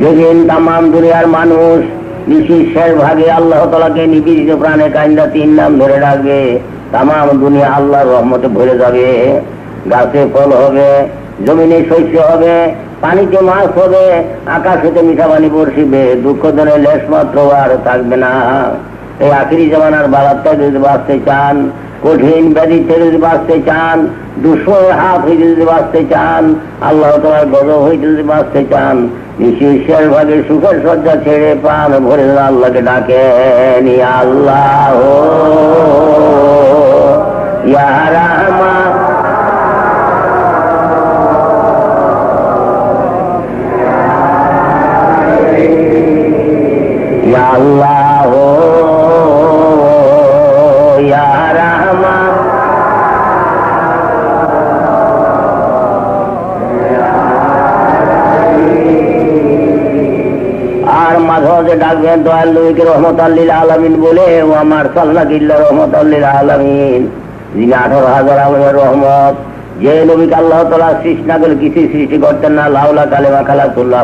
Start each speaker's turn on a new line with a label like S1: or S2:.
S1: যেদিন তাম দুনিয়ার মানুষ নিশির শেষ ভাগে আল্লাহ তাআলাকে নিবেদিত প্রাণে কাইন্দা 3 নাম ধরে ডাকবে, তাম দুনিয়া আল্লাহর রহমতে ভরে যাবে। গাছে ফল হবে, জমিনে শস্য হবে, পানিতে মাছ হবে, আকাশ হতে মিঠা পানি বর্ষিবে, দুঃখ ধরে লেশ মাত্র আর থাকবে না। এই আখিরি জামানার বালাত্তা যদি বাঁচতে চান, কঠিন ব্যাধি থেকে যদি বাঁচতে চান, দুশ্মনের হাত হইতে যদি বাঁচতে চান, আল্লাহ তাআলার গজব হইতে যদি বাঁচতে চান, নিশির শেষ ভাগে সুখের শয্যা ছেড়ে প্রাণ ভরে আল্লাহকে ডাকেন, ইয়া আল্লাহ ইয়া রাহমান, ইয়া আল্লাহ ইয়া রাহমান। আর মাঝে মাঝে ডাকবেন দয়াল নবীকে রহমতাল লিল আলামিন বলে, ও আমার সাল্লাল্লাহু ইল্লা রহমতাল লিল আলামিন, যিনি 18,000 আলমের রহমত। যে নবীকে আল্লাহ তাআলা সৃষ্টি না করলে কিছু সৃষ্টি করতেন না, লাউলা কালেমা খালাকুল্লাহ।